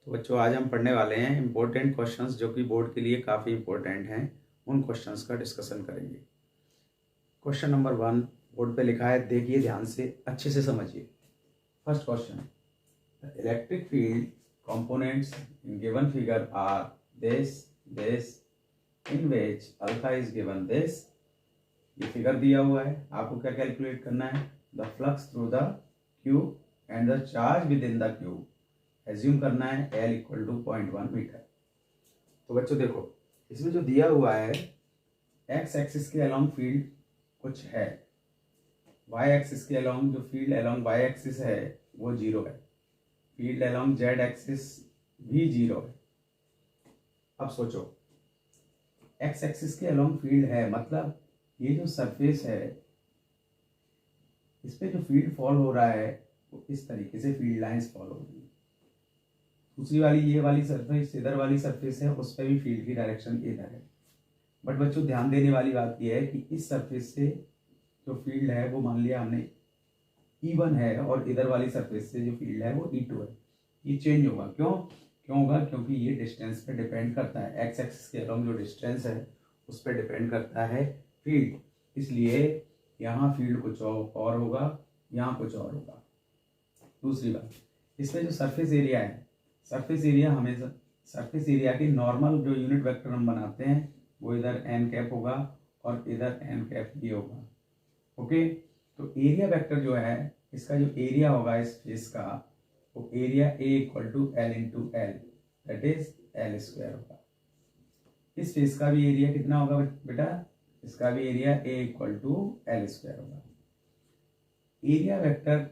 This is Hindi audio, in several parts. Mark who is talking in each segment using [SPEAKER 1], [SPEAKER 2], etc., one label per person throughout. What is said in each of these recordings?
[SPEAKER 1] तो बच्चों आज हम पढ़ने वाले हैं इम्पोर्टेंट क्वेश्चंस जो कि बोर्ड के लिए काफ़ी इम्पोर्टेंट हैं। उन क्वेश्चंस का डिस्कशन करेंगे। क्वेश्चन नंबर 1 बोर्ड पे लिखा है, देखिए ध्यान से, अच्छे से समझिए। First question, electric field components in given figure are this in which alpha is given this. ये फिगर दिया हुआ है, आपको क्या कैलकुलेट करना है? The flux through the cube and the charge within the cube. Assume करना है L इक्वल टू 0.1 मीटर। तो बच्चों देखो, इसमें जो दिया हुआ है x एक्सिस के अलोंग फील्ड कुछ है, y एक्सिस के अलोंग जो फील्ड अलोंग y एक्सिस है वो 0 है, फील्ड अलोंग z एक्सिस भी 0 है। अब सोचो, x एक्सिस के अलोंग फील्ड है मतलब ये जो सरफेस है इस पे जो फील्ड फॉल हो रहा है वो इस तरीके से फील्ड लाइंस फॉलो हो रही है। दूसरी वाली ये वाली सरफेस, इधर वाली सरफेस है, उस पर भी फील्ड की डायरेक्शन इधर है। बट बच्चों ध्यान देने वाली बात यह है कि इस सरफेस से जो फील्ड है वो मान लिया हमने E1 है और इधर वाली सरफेस से जो फील्ड है वो E2 है। ये चेंज होगा, क्यों होगा? क्योंकि ये डिस्टेंस पे डिपेंड करता है। एक्स एक्सिस के अलोंग जो डिस्टेंस है उस पर डिपेंड करता है फील्ड, इसलिए यहाँ फील्ड कुछ और होगा, यहाँ कुछ और होगा। दूसरी बात, इसमें जो सरफेस एरिया है, सरफेस एरिया हमेशा सरफेस एरिया की नॉर्मल जो यूनिट वेक्टर हम बनाते हैं वो इधर एन कैप होगा और इधर एन कैप ये होगा। ओके, तो एरिया वेक्टर जो है इसका जो एरिया होगा इस फेस का वो area a equal to l into l, that is l square होगा। इस फेस का भी एरिया कितना होगा बेटा? इसका भी area a equal to l square होगा। एरिया वेक्टर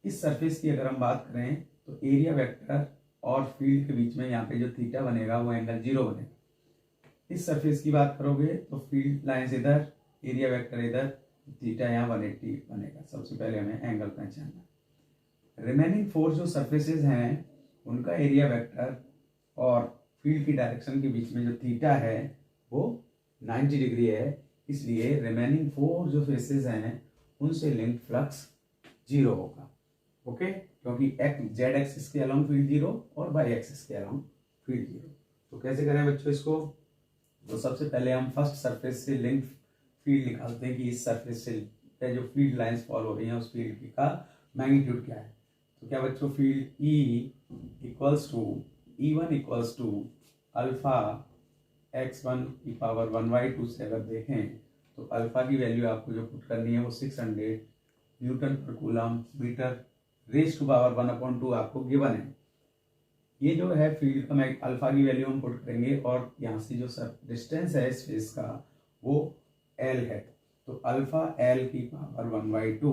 [SPEAKER 1] इस सरफेस की अगर हम बात करें तो एरिया वेक्टर और फील्ड के बीच में यहाँ पे जो थीटा बनेगा वो एंगल 0 बनेगा। इस सरफेस की बात करोगे तो फील्ड लाइंस इधर, एरिया वेक्टर इधर, थीटा यहाँ 180 बनेगा। सबसे पहले हमें एंगल पहचानना। रिमेनिंग 4 जो सरफेसेस हैं उनका एरिया वेक्टर और फील्ड की डायरेक्शन के बीच में जो थीटा है वो 90 डिग्री है, इसलिए रिमेनिंग 4 जो फेसेस हैं उनसे लिंक फ्लक्स 0 होगा। ओके, क्योंकि जेड एक्सिस के अलोंग फील्ड 0 और वाई एक्सिस के अलोंग फील्ड 0। तो कैसे करें बच्चों इसको? तो सबसे पहले हम फर्स्ट सरफेस से लिंक फील्ड निकालते हैं कि इस सरफेस से जो फील्ड लाइंस फॉलो हो रही हैं उस फील्ड की का मैग्नीट्यूड क्या है। तो क्या बच्चों, field E equals to E1 equals to alpha x1 की पावर 1/2 से अगर देखें तो अल्फा की वैल्यू आपको जो पुट करनी है वो 600 newton per coulomb metre raise to power 1/2 आपको गिवन है। ये जो है फील्ड का मैं अल्फा की वैल्यू हम पुट करेंगे और यहाँ से जो सर डिस्टेंस है इस फेस का वो L है, तो अल्फा L की पावर 1/2।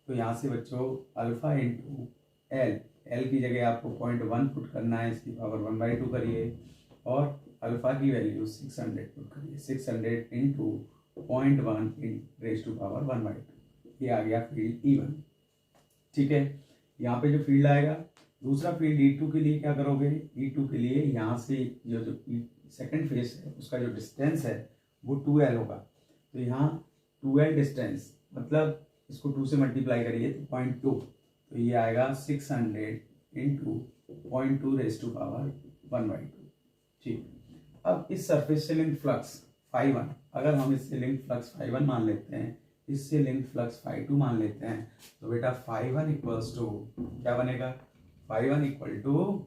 [SPEAKER 1] तो यहाँ से बच्चों अल्फा इंटू L की जगह आपको 0.1 पुट करना है, इसकी पावर 1/2 करिए और अल्फा की वैल्यू 600 पुट करिए। 600 into 0.1 in raise to power 1/2, ये आ गया फील्ड E1। ठीक है, यहाँ पे जो फील्ड आएगा, दूसरा फील्ड E2 के लिए क्या करोगे? E2 के लिए यहाँ से जो सेकंड फेस है उसका जो डिस्टेंस है वो 2L होगा। तो यहाँ 2L डिस्टेंस मतलब इसको 2 से मल्टीप्लाई करिए तो 0.2, तो ये आएगा 600 इंटू 0.2 रेज टू पावर 1/2। ठीक, अब इस सरफेस से लिंक फ्लक्स φ1, अगर हम इससे लिंक फ्लक्स φ1 मान लेते हैं, इससे लिंक फ्लक्स φ2 मान लेते हैं, तो बेटा φ1 इक्वल्स टू क्या बनेगा? φ1 equal to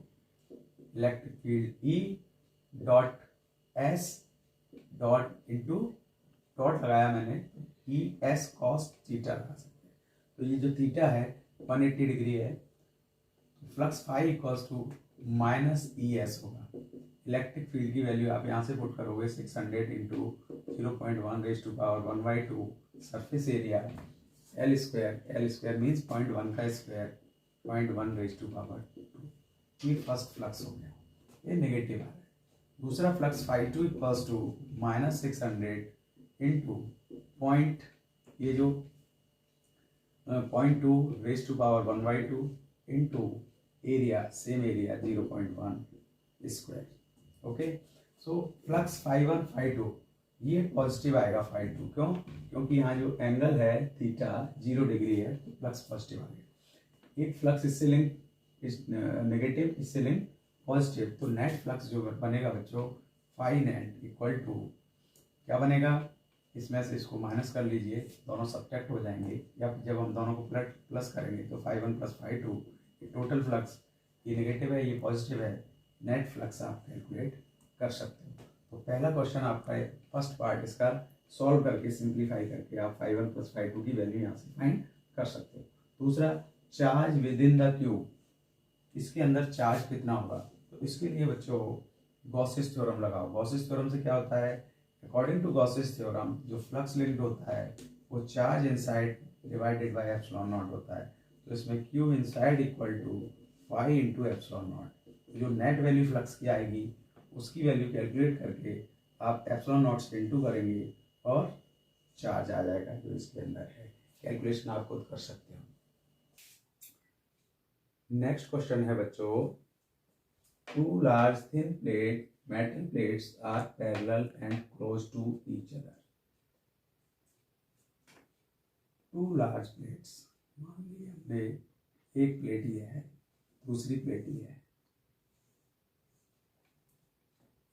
[SPEAKER 1] electric field E dot S dot into dot लगाया मैंने, E S cos थीटा लगा सकते हैं। तो ये जो थीटा है 180 डिग्री है, flux φ equals to minus ES होगा। इलेक्ट्रिक फील्ड की वैल्यू आप यहाँ से पुट करोगे 600 into 0.1 raise to power 1/2 surface area L square means 0.1 का स्क्वायर 0.1 रेज टू पावर 2। ये फर्स्ट फ्लक्स हो गया, ये नेगेटिव आ रहा है। दूसरा flux φ2 equals to minus 600 into point ये जो 0.2 raise to power 1/2 into area, same area 0.1 square. Okay, so flux φ1 φ2 ये पॉजिटिव आएगा φ2, क्योंकि यहाँ जो एंगल है थीटा 0 डिग्री है, फ्लक्स पॉजिटिव आ गया। एक फ्लक्स इससे लिंक नेगेटिव, इससे लिंक पॉजिटिव, तो नेट फ्लक्स जो बनेगा बच्चों फाई नेट इक्वल टू क्या बनेगा, इसमें से इसको माइनस कर लीजिए, दोनों सब्ट्रैक्ट हो जाएंगे, या जब हम दोनों को प्लस करेंगे तो phi one plus phi two, ये टोटल फ्लक्स, ये नेगेटिव है ये पॉजिटिव है, नेट फ्लक्स आप कैलकुलेट कर सकते हो। तो पहला क्वेश्चन आपका फर्स्ट पार्ट इसका सॉल्व करके सिंप्लीफाई करके आप phi one plus phi two की वैल्यू यहाँ से फाइंड कर सकते हो। दूसरा, charge within the cube, इसके अंदर चार्ज कितना होगा, तो इसके लिए बच्चों गॉसेस थ्योरम लगाओ। गॉसेस थ्योरम से क्या होता है, अकॉर्डिंग टू गॉसेस थ्योरम जो फ्लक्स लिंक्ड होता है वो charge inside divided by epsilon naught होता है, तो इसमें Q inside equal to phi into epsilon naught, जो नेट वैल्यू फ्लक्स की आएगी उसकी वैल्यू कैलकुलेट करके आप एप्सिलॉन नॉट से इंटू करेंगे और चार्ज आ जाएगा जो इसके अंदर है। कैलकुलेशन आप खुद कर सकते हो। नेक्स्ट क्वेश्चन है बच्चों, two large thin plate metal plates are parallel and close to each other. Two large plates, मान लीजिए हमने एक प्लेट ही है, दूसरी प्लेट ही है।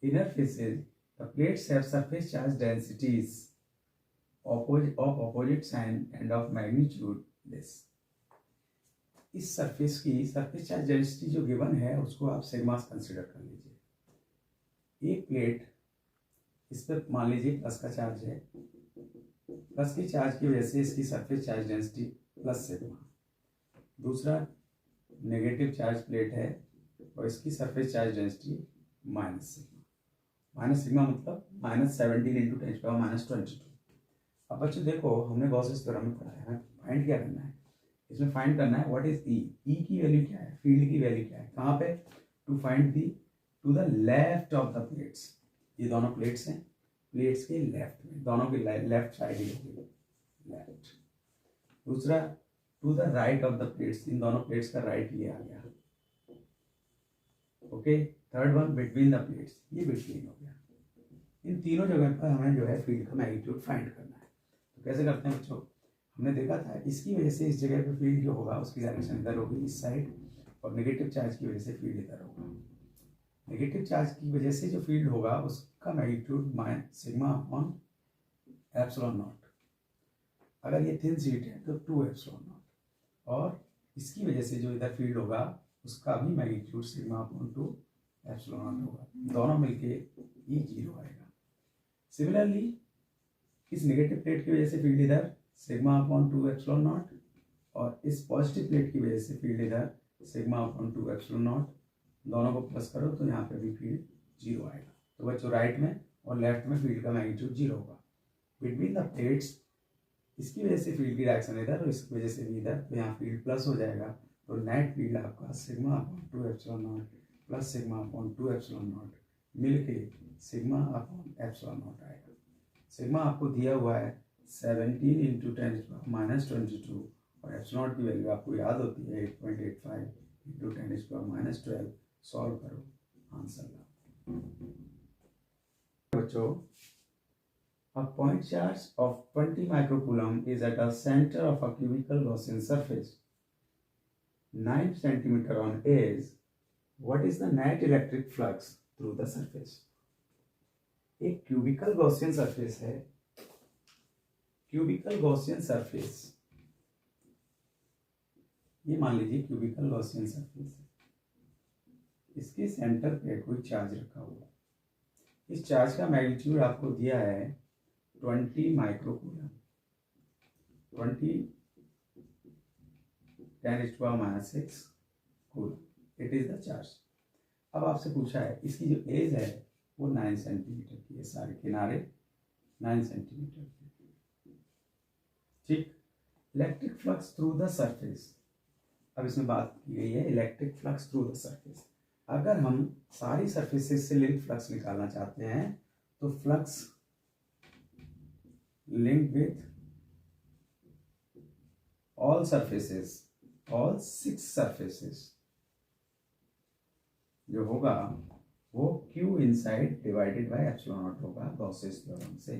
[SPEAKER 1] Inner faces, the plates have surface charge densities of opposite sign and of magnitude this. इस सरफेस की सरफेस चार्ज डेंसिटी जो गिवन है उसको आप सिग्मा कंसिडर कर लीजिए। एक प्लेट, इस पर मान लीजिए प्लस का चार्ज है, प्लस के चार्ज की वजह से इसकी surface charge density plus sigma. दूसरा नेगेटिव चार्ज प्लेट है और इसकी surface charge density minus sigma. Minus sigma मतलब -17 इंटू 10⁻²2। अब बच्चों देखो, हमने गॉसेस थ्योरम में पढ़ा है, हमें फाइंड क्या करना है, इसमें फाइंड करना है व्हाट इज ई। ई की वैल्यू क्या है, फील्ड की वैल्यू क्या है, कहाँ पे, to find the to the left of the plates. ये दोनों प्लेट्स हैं, प्लेट्स के लेफ्ट में, दोनों की लेफ्ट साइड ही होगी लेफ्ट। दूसरा, to the right of the plates, इन दोनों प्लेट्स का राइट ये आ गया। Okay, third one between the plates, ये बिटवीन हो गया। इन तीनों जगह पर हमें जो है फील्ड का मैग्नीट्यूड फाइंड करना है। तो कैसे करते हैं बच्चों, हमने देखा था इसकी वजह से इस जगह पे फील्ड जो होगा उसकी डायरेक्शन इधर होगी इस साइड, और नेगेटिव चार्ज की वजह से फील्ड इधर होगा। नेगेटिव चार्ज की वजह से जो फील्ड होगा उसका magnitude sigma upon epsilon not. अगर ये थिन शीट है तो 2 एप्सिलॉन नॉट, और इसकी वजह से जो इधर फील्ड होगा उसका भी magnitude sigma upon 2 epsilon not होगा। दोनों मिलके ये 0 आएगा। सिमिलरली इस नेगेटिव प्लेट की वजह से फील्ड इधर सिग्मा अपॉन 2 एप्सिलॉन नॉट, और इस पॉजिटिव प्लेट की वजह से फील्ड इधर सिग्मा अपॉन 2 एप्सिलॉन नॉट। दोनों को प्लस करो तो यहाँ पे भी फील्ड 0 आएगा। तो बच्चों राइट में और लेफ्ट में फील्ड का मैग्नीट्यूड 0 होगा। बिटवीन द प्लेट्स, इसकी वजह से फील्ड की डायरेक्शन इधर और इसकी वजह से भी इधर, तो यहाँ फील्ड प्लस हो जाएगा। तो नेट फील्ड आपका sigma upon 2 epsilon not plus sigma upon 2 epsilon not मिलके सिग्मा अपॉन एप्सिलॉन नॉट आएगा। सिग्मा आपको दिया हुआ है 17 इंटू 10⁻22, और एप्सिलॉन नॉट की वैल्यू आपको याद होती है 8.85 इंटू 10⁻12। सॉल्व करो, आंसर लाओ। बच्चों, a point charge of 20 microcoulomb is at the center of a cubical Gaussian surface 9 centimeter on edge. What is the net electric flux through the surface? एक क्यूबिकल गॉसियन सरफेस है, क्यूबिकल गॉसियन सरफेस, ये मान लीजिए क्यूबिकल गॉसियन सरफेस है। इसके सेंटर पे कोई चार्ज रखा हुआ है। इस चार्ज का मैग्नीट्यूड आपको दिया है 20 microcoulomb, 20 10⁻6 coulomb, it is the charge. अब आपसे पूछा है इसकी जो एज है वो 9 सेंटीमीटर की है, सारे किनारे 9 सेंटीमीटर की। ठीक, electric flux through the surface, अब इसमें बात की गई है electric flux through the surface. अगर हम सारी सरफेसेस से लिंक फ्लक्स निकालना चाहते हैं तो flux link with all surfaces, all 6 surfaces जो होगा वो Q inside divided by epsilon not होगा गॉसेस थ्योरम से।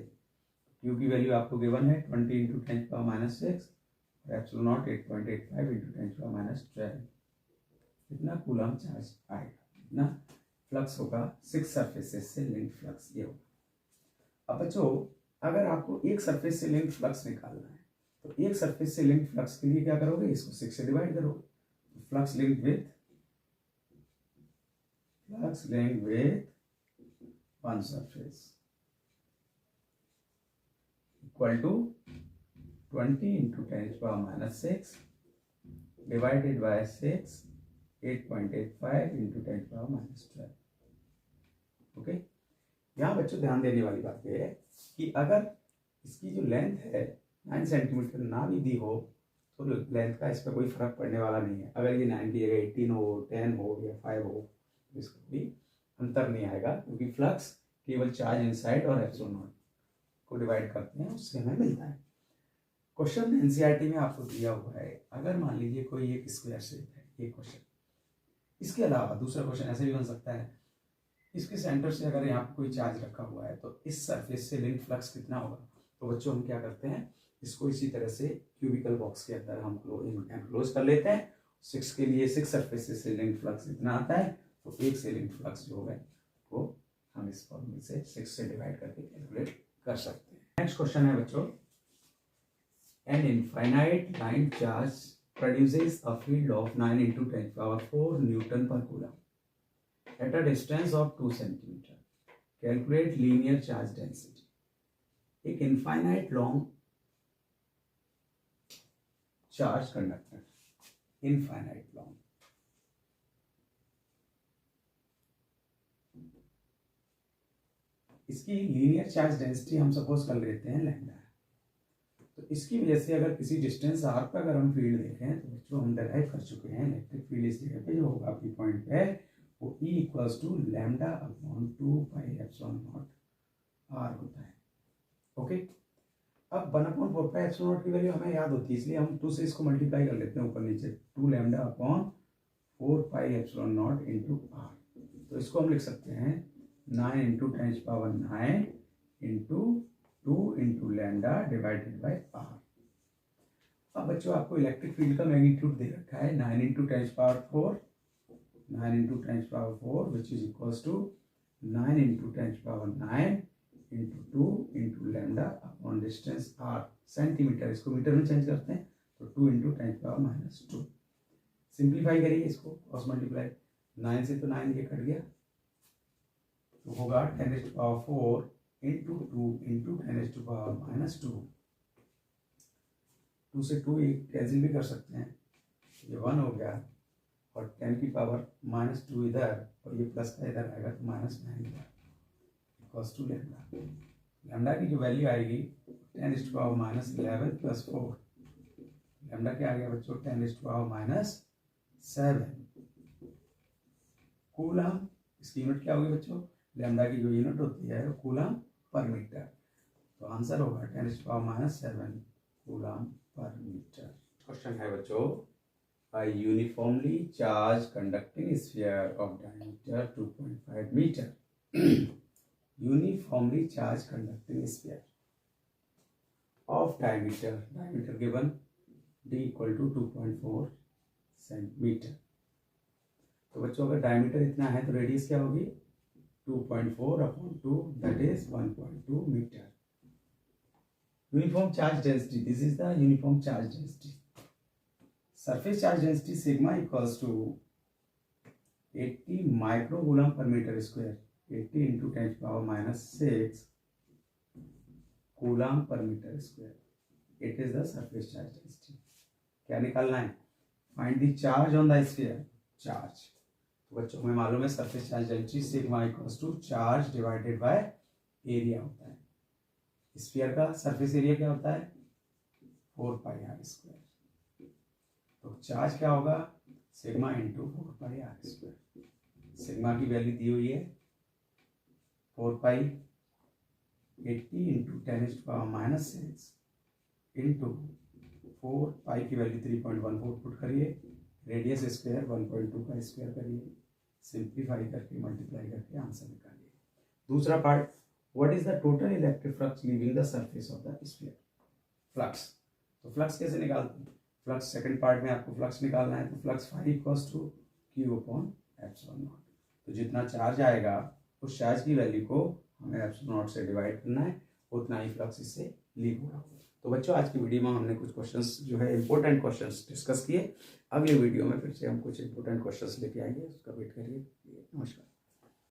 [SPEAKER 1] Q की वैल्यू आपको गिवन है 20 इंटू 10⁻6 और एप्सिलॉन नॉट 8.85 इंटू 10⁻12। कितना कूलम चार्ज आएगा ना, फ्लक्स होगा 6 सरफेसेस से लिंक फ्लक्स, ये होगा। अब बच्चों अगर आपको एक सरफेस से लिंक फ्लक्स निकालना है तो एक सरफेस से लिंक फ्लक्स के लिए क्या करोगे, इसको 6 से डिवाइड करोगे, तो flux link with one surface equal to 20 into 10⁻⁶ divided by 6, 8.85 into 10⁻12। Okay, यहाँ बच्चों ध्यान देने वाली बात यह है कि अगर इसकी जो लेंथ है 9 सेंटीमीटर ना भी दी हो तो लेंथ का इस पर कोई फर्क पड़ने वाला नहीं है। अगर ये 9 की जगह 18 हो, 10 हो या 5 हो तो इसका कोई अंतर नहीं आएगा, क्योंकि फ्लक्स केवल चार्ज इनसाइड और एप्सिलॉन नॉट को डिवाइड करते हैं, उससे हमें मिलता है। क्वेश्चन एनसीईआरटी में आपको दिया हुआ है, अगर मान लीजिए कोई एक स्क्वायर शेप है, ये क्वेश्चन, इसके अलावा दूसरा क्वेश्चन ऐसे भी बन सकता है, इसके सेंटर से अगर यहाँ पे कोई चार्ज रखा हुआ है तो इस सरफेस से लिंक फ्लक्स कितना होगा। तो बच्चों हम क्या करते हैं, इसको इसी तरह से क्यूबिकल बॉक्स के अंदर हम क्लोज कर लेते हैं। 6 के लिए 6 सरफेस से लिंक फ्लक्स इतना आता है, तो एक से लिंक फ्लक्स जो है वो हम इस फॉर्मूले से 6 से डिवाइड करके कैलकुलेट कर सकते हैं। नेक्स्ट क्वेश्चन है बच्चों, an infinite line charge produces a field of 9 into 10⁴ Newton per coulomb at a distance of 2 centimeter. Calculate linear charge density. एक infinite long charge conductor, infinite long, इसकी लीनियर चार्ज डेंसिटी हम सपोज कर लेते हैं लैम्डा। तो इसकी वजह से अगर किसी डिस्टेंस आर पर अगर हम फील्ड देखें तो बच्चों हम डिराइव कर चुके हैं, इलेक्ट्रिक फील्ड इस जगह पे जो होगा अपनी पॉइंट पे वो E equals to lambda upon 2 epsilon naught r होता है। ओके, अब 1/4 एप्सिलॉन नॉट की वैल्यू हमें याद होती है, इसलिए हम 2 से इसको मल्टीप्लाई कर लेते हैं ऊपर नीचे, 2 lambda upon 4 epsilon naught into r. तो इसको हम लिख सकते हैं 9 into 10⁹ into 2 into lambda divided by r. अब बच्चों आपको इलेक्ट्रिक फील्ड का मैग्नीट्यूड दे रखा है 9 into 10⁴, 9 into 10⁴ which is equals to 9 into 10⁹ into 2 into lambda upon distance r, centimetre, इसको मीटर में चेंज करते हैं तो 2 इंटू 10⁻²। सिंप्लीफाई करिए इसको, क्रॉस मल्टीप्लाई, 9 से तो 9 ये कट गया तो होगा 10⁴ इंटू 2 इंटू 10⁻²। 2 से 2 कैंसिल भी कर सकते हैं, ये 1 हो गया और 10⁻² इधर और ये प्लस का इधर आएगा तो -9 इधर इक्वल्स टू लैम्डा। लैम्डा की जो वैल्यू आएगी 10⁻11 प्लस 4, लैम्डा क्या आ गया बच्चों 10⁻7 कूलम। इसकी यूनिट क्या होगी बच्चों, लैम्डा की जो यूनिट होती है वो कूलम पर मीटर, तो आंसर होगा 10⁻7 कूलम पर मीटर। क्वेश्चन है बच्चों, a uniformly charged conducting sphere of diameter 2.5 meter uniformly charged conducting sphere of diameter given d equal to 2.4 centimeter। तो बच्चों अगर डायमीटर इतना है तो रेडियस क्या होगी 2.4/2 that is 1.2 meter। Uniform charge density, this is the uniform charge density. Surface charge density sigma equals to 80 microcoulomb per metre square, 80 into 10⁻⁶ coulomb per metre square, it is the surface charge density. क्या निकालना है, find the charge on the sphere, charge. तो बच्चों हमें मालूम है surface charge density sigma equals to charge divided by area होता है। स्फीयर का सरफेस एरिया क्या होता है 4πr², तो चार्ज क्या होगा सिग्मा इंटू 4πr²। सिग्मा की वैल्यू दी हुई है 4π, 80 इंटू 10⁻⁶ इंटू 4π की वैल्यू 3.14 पुट करिए, रेडियस स्क्वायर 1.2 का स्क्वायर करिए, सिंप्लीफाई करके मल्टीप्लाई करके आंसर निकालिए। दूसरा part, what is the total electric flux leaving the surface of the sphere. Flux, तो फ्लक्स कैसे निकालते हैं, फ्लक्स सेकंड पार्ट में आपको फ्लक्स निकालना है, तो flux phi equals to Q/ε0। तो तो जितना चार्ज आएगा उस चार्ज की वैल्यू को हमें एप्सिलॉन नॉट से डिवाइड करना है, उतना ही फ्लक्स इससे लीक होगा। तो बच्चों आज की वीडियो में हमने कुछ क्वेश्चंस जो है इंपॉर्टेंट क्वेश्चंस डिस्कस किए। अगले वीडियो में फिर से हम कुछ इंपॉर्टेंट क्वेश्चंस लेके आएंगे, उसका वेट करिए। नमस्कार।